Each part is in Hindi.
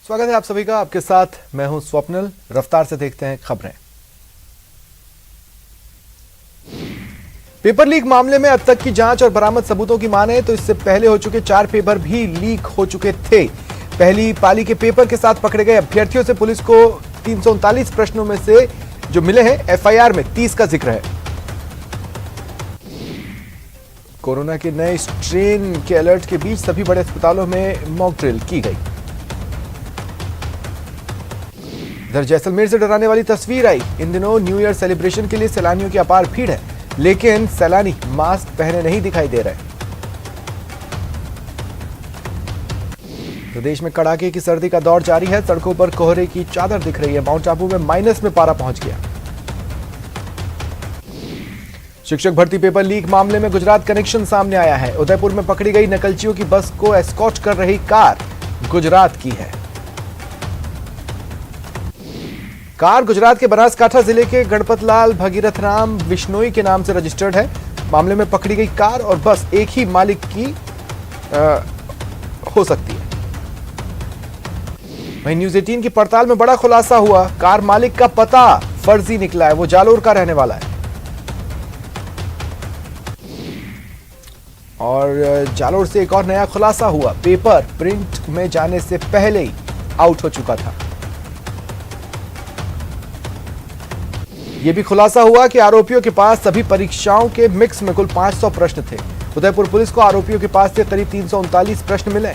स्वागत है आप सभी का। आपके साथ मैं हूं स्वप्निल। रफ्तार से देखते हैं खबरें। पेपर लीक मामले में अब तक की जांच और बरामद सबूतों की माने तो इससे पहले हो चुके 4 पेपर भी लीक हो चुके थे। पहली पाली के पेपर के साथ पकड़े गए अभ्यर्थियों से पुलिस को 339 प्रश्नों में से जो मिले हैं एफआईआर में 30 का जिक्र है। कोरोना के नए स्ट्रेन के अलर्ट के बीच सभी बड़े अस्पतालों में मॉक ड्रिल की गई। इधर जैसलमेर से डराने वाली तस्वीर आई। इन दिनों न्यू ईयर सेलिब्रेशन के लिए सैलानियों की अपार भीड़ है, लेकिन सैलानी मास्क पहने नहीं दिखाई दे रहे। प्रदेश में कड़ाके की सर्दी का दौर जारी है। सड़कों पर कोहरे की चादर दिख रही है। माउंट आबू में माइनस में पारा पहुंच गया। शिक्षक भर्ती पेपर लीक मामले में गुजरात कनेक्शन सामने आया है। उदयपुर में पकड़ी गई नकलचियों की बस को एस्कॉर्ट कर रही कार गुजरात की है। कार गुजरात के बनासकांठा जिले के गणपतलाल भगीरथ राम बिश्नोई के नाम से रजिस्टर्ड है। मामले में पकड़ी गई कार और बस एक ही मालिक की हो सकती है। वहीं न्यूज 18 की पड़ताल में बड़ा खुलासा हुआ। कार मालिक का पता फर्जी निकला है, वो जालोर का रहने वाला है और जालोर से एक और नया खुलासा हुआ। पेपर प्रिंट में जाने से पहले ही आउट हो चुका था। यह भी खुलासा हुआ कि आरोपियों के पास सभी परीक्षाओं के मिक्स में कुल 500 प्रश्न थे। उदयपुर पुलिस को आरोपियों के पास से करीब 339 प्रश्न मिले।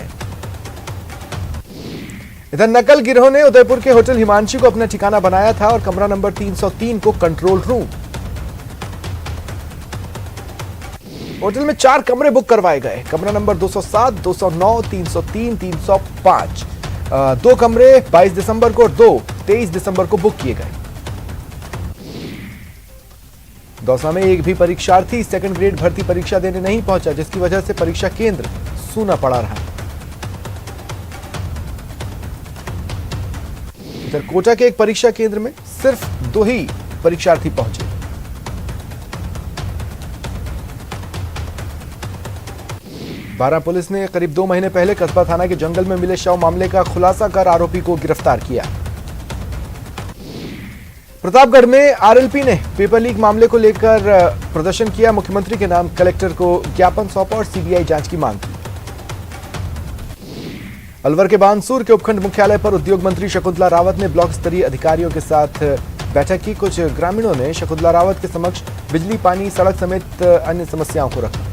इधर नकल गिरोह ने उदयपुर के होटल हिमांशी को अपना ठिकाना बनाया था और कमरा नंबर 303 को कंट्रोल रूम। होटल में 4 कमरे बुक करवाए गए। कमरा नंबर 207, 209, 303, 305। 2 कमरे 22 दिसंबर को और 2 23 दिसंबर को बुक किए गए। दौसा में एक भी परीक्षार्थी सेकंड ग्रेड भर्ती परीक्षा देने नहीं पहुंचा, जिसकी वजह से परीक्षा केंद्र सूना पड़ा रहा। इधर कोटा के एक परीक्षा केंद्र में सिर्फ 2 ही परीक्षार्थी पहुंचे। बारां पुलिस ने करीब 2 महीने पहले कस्बा थाना के जंगल में मिले शव मामले का खुलासा कर आरोपी को गिरफ्तार किया। प्रतापगढ़ में आरएलपी ने पेपर लीक मामले को लेकर प्रदर्शन किया। मुख्यमंत्री के नाम कलेक्टर को ज्ञापन सौंपा और सीबीआई जांच की मांग की। अलवर के बानसूर के उपखंड मुख्यालय पर उद्योग मंत्री शकुंतला रावत ने ब्लॉक स्तरीय अधिकारियों के साथ बैठक की। कुछ ग्रामीणों ने शकुंतला रावत के समक्ष बिजली, पानी, सड़क समेत अन्य समस्याओं को रखा।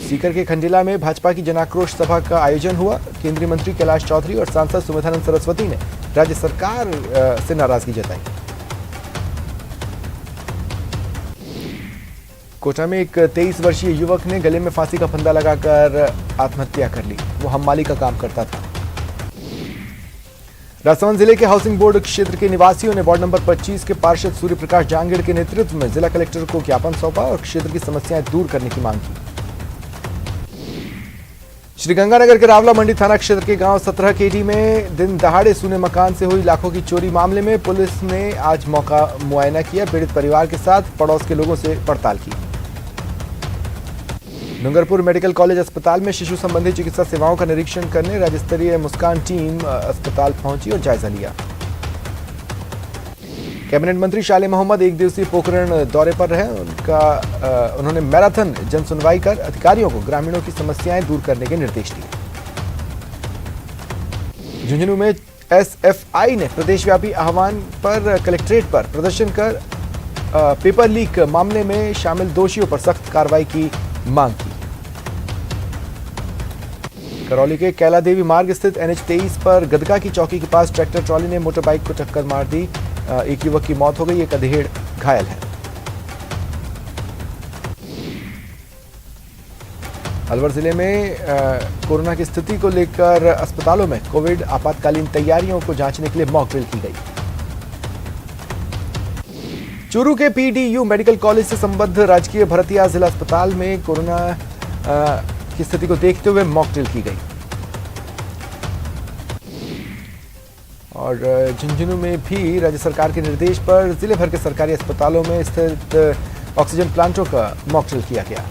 सीकर के खंडेला में भाजपा की जनाक्रोश सभा का आयोजन हुआ। केंद्रीय मंत्री कैलाश चौधरी और सांसद सुमेधानंद सरस्वती ने राज्य सरकार से नाराजगी जताई। कोटा में एक 23 वर्षीय युवक ने गले में फांसी का फंदा लगाकर आत्महत्या कर ली। वो हम्माली का काम करता था। राजसमंद जिले के हाउसिंग बोर्ड क्षेत्र के निवासियों ने वार्ड नंबर 25 के पार्षद सूर्य प्रकाश जांगीड़ के नेतृत्व में जिला कलेक्टर को ज्ञापन सौंपा और क्षेत्र की समस्याएं दूर करने की मांग की। श्रीगंगानगर के रावला मंडी थाना क्षेत्र के गांव 17 केडी में दिन दहाड़े सूने मकान से हुई लाखों की चोरी मामले में पुलिस ने आज मौका मुआयना किया। पीड़ित परिवार के साथ पड़ोस के लोगों से पड़ताल की। डूंगरपुर मेडिकल कॉलेज अस्पताल में शिशु संबंधी चिकित्सा सेवाओं का निरीक्षण करने राज्य स्तरीय मुस्कान टीम अस्पताल पहुंची और जायजा लिया। कैबिनेट मंत्री शाले मोहम्मद 1 दिवसीय पोखरण दौरे पर रहे। उन्होंने मैराथन जन सुनवाई कर अधिकारियों को ग्रामीणों की समस्याएं दूर करने के निर्देश दिए। झुंझुनू में एसएफआई ने प्रदेशव्यापी आह्वान पर कलेक्ट्रेट पर प्रदर्शन कर पेपर लीक मामले में शामिल दोषियों पर सख्त कार्रवाई की मांग की। करौली के कैला देवी मार्ग स्थित NH23 पर गदका की चौकी के पास ट्रैक्टर ट्रॉली ने मोटर बाइक को टक्कर मार दी। एक युवक की मौत हो गई, एक अधेड़ घायल है। अलवर जिले में कोरोना की स्थिति को लेकर अस्पतालों में कोविड आपातकालीन तैयारियों को जांचने के लिए मॉक ड्रिल की गई। चूरू के PDU मेडिकल कॉलेज से संबद्ध राजकीय भरतिया जिला अस्पताल में कोरोना की स्थिति को देखते हुए मॉक ड्रिल की गई। और झुंझुनू में भी राज्य सरकार के निर्देश पर जिले भर के सरकारी अस्पतालों में स्थित ऑक्सीजन प्लांटों का मॉक ड्रिल किया गया।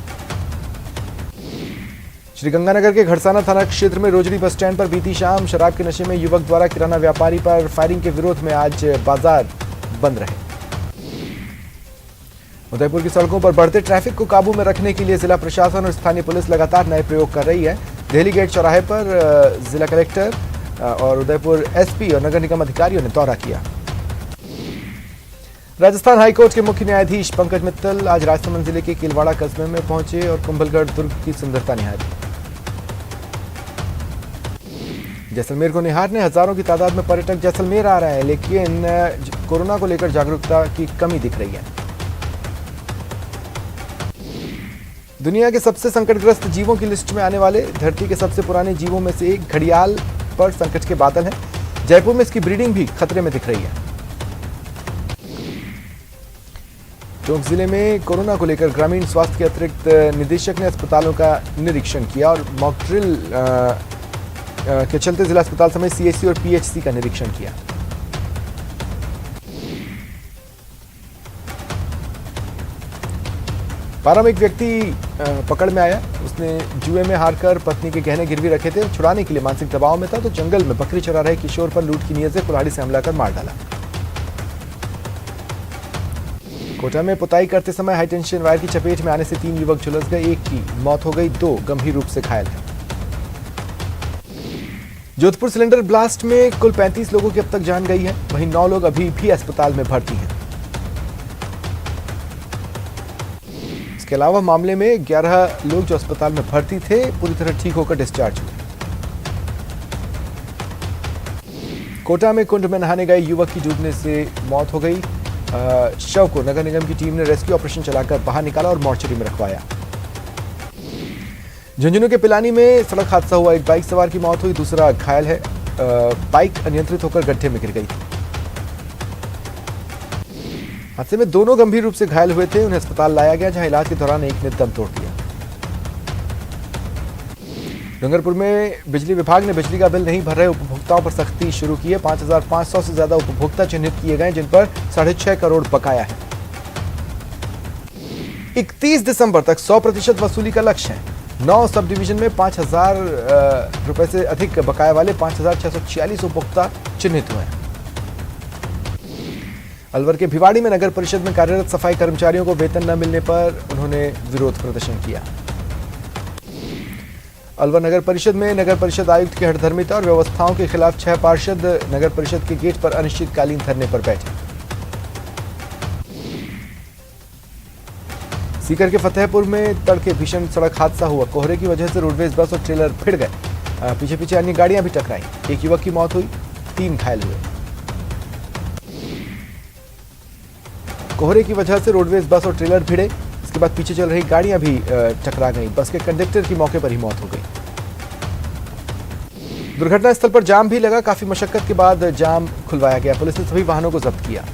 श्रीगंगानगर के घड़साना थाना क्षेत्र में रोजड़ी बस स्टैंड पर बीती शाम शराब के नशे में युवक द्वारा किराना व्यापारी पर फायरिंग के विरोध में आज बाजार बंद रहे। उदयपुर की सड़कों पर बढ़ते ट्रैफिक को काबू में रखने के लिए जिला प्रशासन और स्थानीय पुलिस लगातार नए प्रयोग कर रही है। दिल्ली गेट चौराहे पर जिला कलेक्टर और उदयपुर एसपी और नगर निगम अधिकारियों ने दौरा किया। राजस्थान हाईकोर्ट के मुख्य न्यायाधीश पंकज मित्तल आज राजसमंद जिले के किलवाड़ा कस्बे में पहुंचे और कुंभलगढ़ दुर्ग की सुंदरता निहारी। जैसलमेर को निहारने हजारों की तादाद में पर्यटक जैसलमेर आ रहे हैं, लेकिन कोरोना को लेकर जागरूकता की कमी दिख रही है। दुनिया के सबसे संकटग्रस्त जीवों की लिस्ट में आने वाले धरती के सबसे पुराने जीवों में से एक घड़ियाल पर संकट के बादल हैं। जयपुर में इसकी ब्रीडिंग भी खतरे में दिख रही है। टोंक जिले में कोरोना को लेकर ग्रामीण स्वास्थ्य के अतिरिक्त निदेशक ने अस्पतालों का निरीक्षण किया और मॉक ड्रिल के चलते जिला अस्पताल समेत सीएचसी और पीएचसी का निरीक्षण किया। पारा में एक व्यक्ति पकड़ में आया। उसने जुए में हारकर पत्नी के गहने गिरवी रखे थे। छुड़ाने के लिए मानसिक दबाव में था तो जंगल में बकरी चरा रहे किशोर पर लूट की नीयत से कुल्हाड़ी से हमला कर मार डाला। कोटा में पुताई करते समय हाईटेंशन वायर की चपेट में आने से 3 युवक झुलस गए। एक की मौत हो गई, 2 गंभीर रूप से घायल हैं। जोधपुर सिलेंडर ब्लास्ट में कुल 35 लोगों की अब तक जान गई है, वहीं 9 लोग अभी भी अस्पताल में भर्ती हैं। इसके अलावा मामले में 11 लोग जो अस्पताल में भर्ती थे पूरी तरह ठीक होकर डिस्चार्ज हुए। कोटा में कुंड में नहाने गए युवक की डूबने से मौत हो गई। शव को नगर निगम की टीम ने रेस्क्यू ऑपरेशन चलाकर बाहर निकाला और मोर्चरी में रखवाया। झुंझुनू के पिलानी में सड़क हादसा हुआ। एक बाइक सवार की मौत हुई, दूसरा घायल है। बाइक अनियंत्रित होकर गड्ढे में गिर गई। हादसे में दोनों गंभीर रूप से घायल हुए थे। उन्हें अस्पताल लाया गया, जहां इलाज के दौरान एक ने दम तोड़ दिया। डूंगरपुर में बिजली विभाग ने बिजली का बिल नहीं भर रहे उपभोक्ताओं पर सख्ती शुरू की है। 5,500 से ज्यादा उपभोक्ता चिन्हित किए गए, जिन पर 6.5 करोड़ बकाया है। 31 दिसंबर तक 100% वसूली का लक्ष्य है। 9 सब डिवीजन में 5,000 रुपए से अधिक बकाया वाले 5,646 उपभोक्ता चिन्हित हुए हैं। अलवर के भिवाड़ी में नगर परिषद में कार्यरत सफाई कर्मचारियों को वेतन न मिलने पर उन्होंने विरोध प्रदर्शन किया। अलवर नगर परिषद में नगर परिषद आयुक्त की हठधर्मिता और व्यवस्थाओं के खिलाफ 6 पार्षद नगर परिषद के गेट पर अनिश्चितकालीन धरने पर बैठे। सीकर के फतेहपुर में तड़के भीषण सड़क हादसा हुआ। कोहरे की वजह से रोडवेज बस और ट्रेलर भिड़ गए। पीछे पीछे अन्य गाड़ियां भी टकराई। एक युवक की मौत हुई, 3 घायल हुए। कोहरे की वजह से रोडवेज बस और ट्रेलर भिड़े। इसके बाद पीछे चल रही गाड़ियां भी टकरा गई। बस के कंडक्टर की मौके पर ही मौत हो गई। दुर्घटना स्थल पर जाम भी लगा। काफी मशक्कत के बाद जाम खुलवाया गया। पुलिस ने सभी वाहनों को जब्त किया।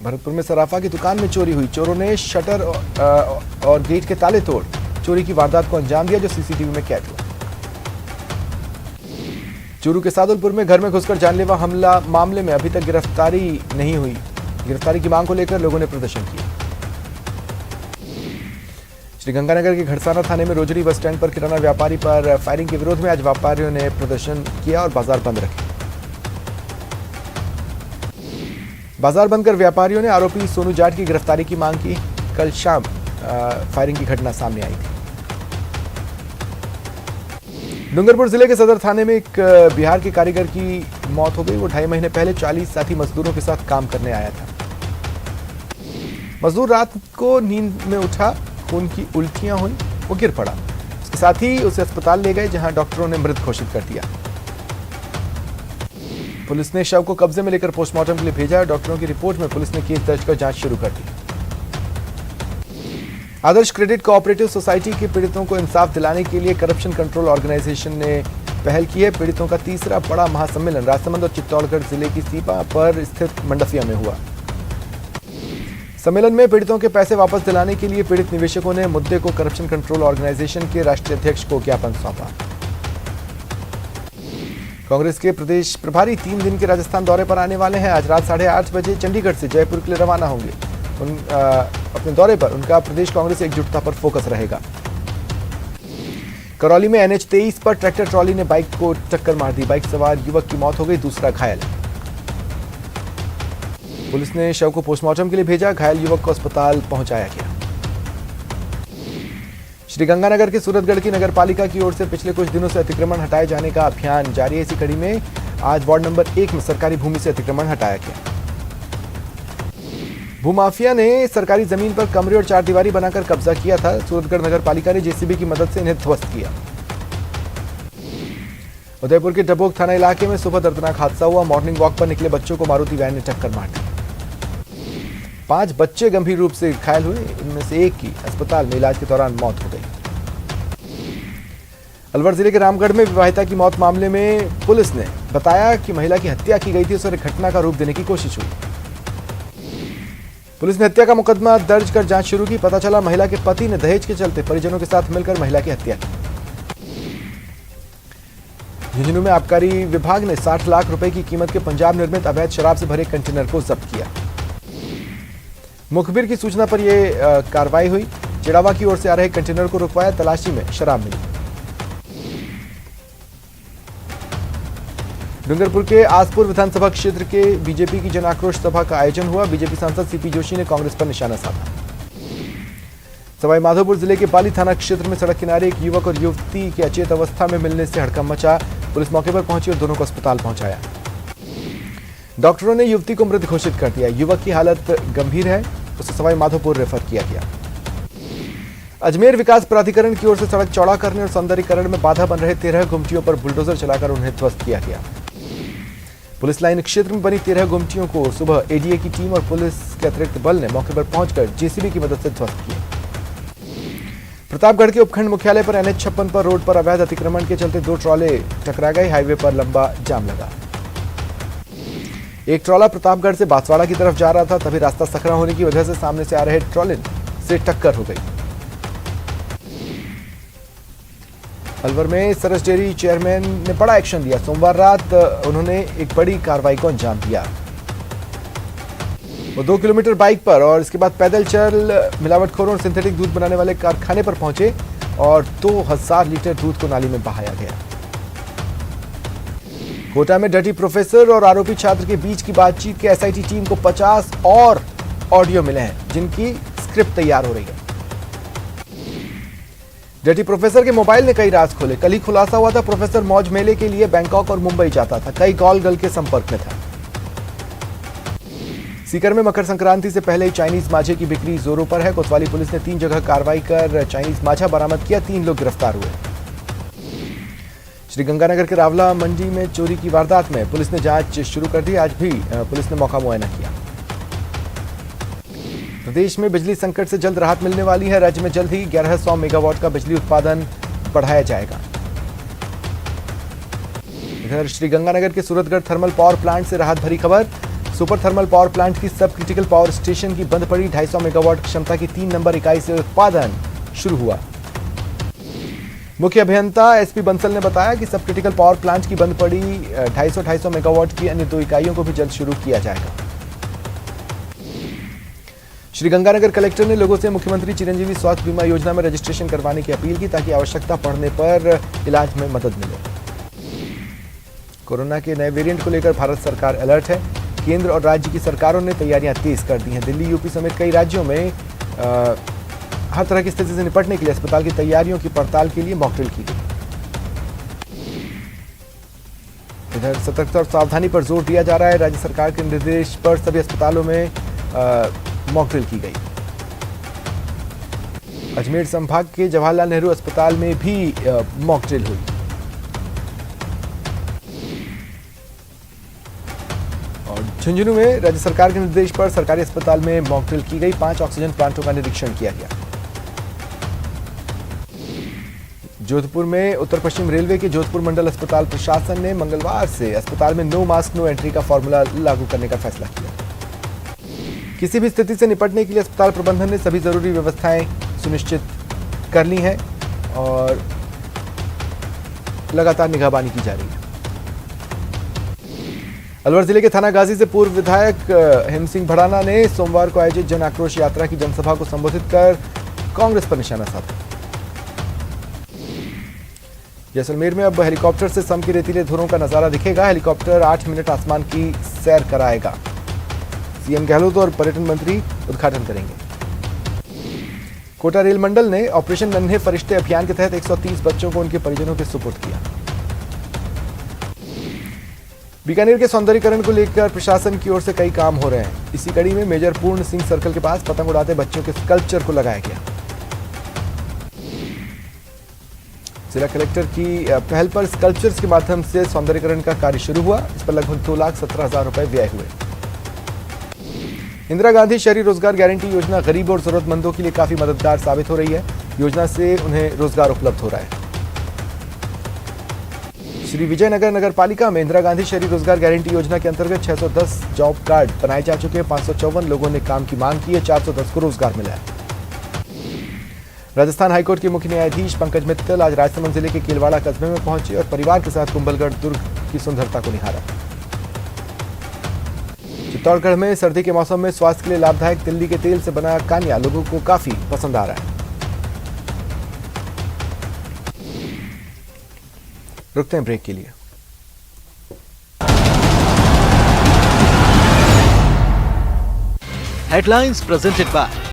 भरतपुर में सराफा की दुकान में चोरी हुई। चोरों ने शटर और गेट के ताले तोड़ चोरी की वारदात को अंजाम दिया, जो सीसीटीवी में कैद हुआ। चूरू के सादुलपुर में घर में घुसकर जानलेवा हमला मामले में अभी तक गिरफ्तारी नहीं हुई। गिरफ्तारी की मांग को लेकर लोगों ने प्रदर्शन किया। श्रीगंगानगर के घड़साना थाने में रोजड़ी बस स्टैंड पर किराना व्यापारी पर फायरिंग के विरोध में आज व्यापारियों ने प्रदर्शन किया और बाजार बंद रखे। बाजार बंद कर व्यापारियों ने आरोपी सोनू जाट की गिरफ्तारी की मांग की। कल शाम फायरिंग की घटना सामने आई थी। डूंगरपुर जिले के सदर थाने में एक बिहार के कारीगर की मौत हो गई। वो 2.5 महीने पहले 40 साथी मजदूरों के साथ काम करने आया था। मजदूर रात को नींद में उठा, खून की उल्टियां हुई, वो गिर पड़ा। उसके साथ ही उसे अस्पताल ले गए, जहां डॉक्टरों ने मृत घोषित कर दिया। पुलिस ने शव को कब्जे में लेकर पोस्टमार्टम के लिए भेजा। डॉक्टरों की रिपोर्ट में पुलिस ने केस दर्ज कर जांच शुरू कर दी। आदर्श क्रेडिट कोऑपरेटिव सोसाइटी के पीड़ितों को इंसाफ दिलाने के लिए करप्शन कंट्रोल ऑर्गेनाइजेशन ने पहल की है। पीड़ितों का तीसरा बड़ा महासम्मेलन राजसमंद और चित्तौड़गढ़ जिले की सीमा पर स्थित मंडफिया में हुआ। सम्मेलन में पीड़ितों के पैसे वापस दिलाने के लिए पीड़ित निवेशकों ने मुद्दे को करप्शन कंट्रोल ऑर्गेनाइजेशन के राष्ट्रीय अध्यक्ष को ज्ञापन सौंपा। कांग्रेस के प्रदेश प्रभारी 3 दिन के राजस्थान दौरे पर आने वाले हैं। आज रात 8:30 बजे चंडीगढ़ से जयपुर के लिए रवाना होंगे। अपने दौरे पर उनका प्रदेश कांग्रेस एकजुटता पर फोकस रहेगा। करौली में NH-23 पर ट्रैक्टर ट्रॉली ने बाइक को टक्कर मार दी। बाइक सवार युवक की मौत हो गई, दूसरा घायल। पुलिस ने शव को पोस्टमार्टम के लिए भेजा, घायल युवक को अस्पताल पहुंचाया गया। श्रीगंगानगर के सूरतगढ़ की नगरपालिका की ओर से पिछले कुछ दिनों से अतिक्रमण हटाए जाने का अभियान जारी है। इसी कड़ी में आज वार्ड नंबर 1 में सरकारी भूमि से अतिक्रमण हटाया गया। भूमाफिया ने सरकारी जमीन पर कमरे और चारदीवारी बनाकर कब्जा किया था। सूरतगढ़ नगरपालिका ने JCB की मदद से इन्हें ध्वस्त किया। उदयपुर के डबोक थाना इलाके में सुबह दर्दनाक हादसा हुआ। मॉर्निंग वॉक पर निकले बच्चों को मारुति वैन ने टक्कर मार दी। 5 बच्चे गंभीर रूप से घायल हुए, इनमें से एक की अस्पताल में इलाज के दौरान मौत हो गई। अलवर जिले के रामगढ़ में विवाहिता की मौत मामले में पुलिस ने बताया कि महिला की हत्या की गई थी, उसे घटना का रूप देने की कोशिश हुई। पुलिस ने हत्या का मुकदमा दर्ज कर जांच शुरू की। पता चला महिला के पति ने दहेज के चलते परिजनों के साथ मिलकर महिला की हत्या की। झुंझुनू में आबकारी विभाग ने 60 लाख रुपए की कीमत के पंजाब निर्मित अवैध शराब से भरे कंटेनर को जब्त किया। मुखबिर की सूचना पर यह कार्रवाई हुई। चिड़ावा की ओर से आ रहे कंटेनर को रुकवाया, तलाशी में शराब मिली। डूंगरपुर के आसपुर विधानसभा क्षेत्र के बीजेपी की जन आक्रोश सभा का आयोजन हुआ। बीजेपी सांसद CP जोशी ने कांग्रेस पर निशाना साधा। सवाईमाधोपुर जिले के बाली थाना क्षेत्र में सड़क किनारे एक युवक और युवती के अचेत अवस्था में मिलने से हड़कंप मचा। पुलिस मौके पर पहुंची और दोनों को अस्पताल पहुंचाया। डॉक्टरों ने युवती को मृत घोषित कर दिया। युवक की हालत गंभीर है, उसे सवाईमाधोपुर रेफर किया गया। अजमेर विकास प्राधिकरण की ओर से सड़क चौड़ा करने और सौंदर्यीकरण में बाधा बन रहे 13 गुमटियों पर बुलडोजर चलाकर उन्हें ध्वस्त किया गया। पुलिस लाइन क्षेत्र में बनी 13 गुमटियों को सुबह ADA की टीम और पुलिस के अतिरिक्त बल ने मौके पर पहुंचकर JCB की मदद से ध्वस्त किया। प्रतापगढ़ के उपखंड मुख्यालय पर NH-56 पर रोड पर अवैध अतिक्रमण के चलते 2 ट्रॉले टकरा गए। हाईवे पर लंबा जाम लगा। एक ट्रॉला प्रतापगढ़ से बांसवाड़ा की तरफ जा रहा था, तभी रास्ता सकरा होने की वजह से सामने से आ रहे ट्रॉले से टक्कर हो गई। अलवर में सरस डेयरी चेयरमैन ने बड़ा एक्शन लिया। सोमवार रात उन्होंने एक बड़ी कार्रवाई को अंजाम दिया। वो 2 किलोमीटर बाइक पर और इसके बाद पैदल चल मिलावटखोरों और सिंथेटिक दूध बनाने वाले कारखाने पर पहुंचे और 2000 लीटर दूध को नाली में बहाया गया। कोटा में डटी प्रोफेसर और आरोपी छात्र के बीच की बातचीत के SIT टीम को 50 और ऑडियो मिले हैं, जिनकी स्क्रिप्ट तैयार हो रही है। डटी प्रोफेसर के मोबाइल ने कई राज खोले। कल ही खुलासा हुआ था प्रोफेसर मौज मेले के लिए बैंकॉक और मुंबई जाता था, कई कॉल गर्ल के संपर्क में था। सीकर में मकर संक्रांति से पहले ही चाइनीज माझे की बिक्री जोरों पर है। कोतवाली पुलिस ने 3 जगह कार्रवाई कर चाइनीज माझा बरामद किया, 3 लोग गिरफ्तार हुए। श्रीगंगानगर के रावला मंडी में चोरी की वारदात में पुलिस ने जांच शुरू कर दी। आज भी पुलिस ने मौका मुआयना किया। प्रदेश में बिजली संकट से जल्द राहत मिलने वाली है। राज्य में जल्द ही 1100 मेगावाट का बिजली उत्पादन बढ़ाया जाएगा। इधर श्रीगंगानगर के सूरतगढ़ थर्मल पावर प्लांट से राहत भरी खबर। सुपर थर्मल पावर प्लांट की सब क्रिटिकल पावर स्टेशन की बंद पड़ी। 250 मेगावाट क्षमता की 3 नंबर इकाई से उत्पादन शुरू हुआ। मुख्य अभियंता SP बंसल ने बताया कि सब क्रिटिकल पावर प्लांट की बंद पड़ी 250 मेगावाट की अन्य 2 इकाइयों को भी जल्द शुरू किया जाएगा। श्रीगंगानगर कलेक्टर ने लोगों से मुख्यमंत्री चिरंजीवी स्वास्थ्य बीमा योजना में रजिस्ट्रेशन करवाने की अपील की, ताकि आवश्यकता पड़ने पर इलाज में मदद मिले। कोरोना के नए वेरिएंट को लेकर भारत सरकार अलर्ट है। केंद्र और राज्य की सरकारों ने तैयारियां तेज कर दी हैं। दिल्ली, UP समेत कई राज्यों में हर तरह की स्थिति से निपटने के लिए अस्पताल की तैयारियों की पड़ताल के लिए मॉक ड्रिल की गई। इधर सतर्कता और सावधानी पर जोर दिया जा रहा है। राज्य सरकार के निर्देश पर सभी अस्पतालों में मॉक ड्रिल की गई। अजमेर संभाग के जवाहरलाल नेहरू अस्पताल में भी मॉक ड्रिल हुई। और झुंझुनू में राज्य सरकार के निर्देश पर सरकारी अस्पताल में मॉक ड्रिल की गई। 5 ऑक्सीजन प्लांटों का निरीक्षण किया गया। जोधपुर में उत्तर पश्चिम रेलवे के जोधपुर मंडल अस्पताल प्रशासन ने मंगलवार से अस्पताल में नो मास्क नो एंट्री का फॉर्मूला लागू करने का फैसला किया। किसी भी स्थिति से निपटने के लिए अस्पताल प्रबंधन ने सभी जरूरी व्यवस्थाएं सुनिश्चित कर ली हैं और लगातार निगरानी की जा रही है। अलवर जिले के थाना गाजी से पूर्व विधायक हेम सिंह भड़ाना ने सोमवार को आयोजित जन आक्रोश यात्रा की जनसभा को संबोधित कर कांग्रेस पर निशाना साधा। जैसलमेर में अब हेलीकॉप्टर से सम की रेतीले धुरों का नजारा दिखेगा। हेलीकॉप्टर 8 मिनट आसमान की सैर कराएगा। सीएम गहलोत और पर्यटन मंत्री उद्घाटन करेंगे। कोटा रेल मंडल ने ऑपरेशन नन्हे फरिश्ते अभियान के तहत 130 बच्चों को उनके परिजनों के सुपुर्द किया। बीकानेर के सौंदर्यीकरण को लेकर प्रशासन की ओर से कई काम हो रहे हैं। इसी कड़ी में मेजर पूर्ण सिंह सर्कल के पास पतंग उड़ाते बच्चों के स्कल्पचर को लगाया गया। जिला कलेक्टर की पहल पर स्कल्पचर्स के माध्यम से सौंदर्यीकरण का कार्य शुरू हुआ। इस पर लगभग 2,17,000 रुपए व्यय हुए। इंदिरा गांधी शहरी रोजगार गारंटी योजना गरीब और जरूरतमंदों के लिए काफी मददगार साबित हो रही है। योजना से उन्हें रोजगार उपलब्ध हो रहा है। श्री विजयनगर नगर पालिका में इंदिरा गांधी शहरी रोजगार गारंटी योजना के अंतर्गत 610 जॉब कार्ड बनाए जा चुके हैं। 554 लोगों ने काम की मांग की है। 410 को रोजगार मिला है। राजस्थान हाईकोर्ट के मुख्य न्यायाधीश पंकज मित्तल आज राजसमंद जिले के केलवाड़ा कस्बे में पहुंचे और परिवार के साथ कुंभलगढ़ दुर्ग की सुंदरता को निहारा। चित्तौड़गढ़ में सर्दी के मौसम में स्वास्थ्य के लिए लाभदायक तिल्ली के तेल से बना कानिया लोगों को काफी पसंद आ रहा है। रुकते हैं ब्रेक के लिए। Headlines presented by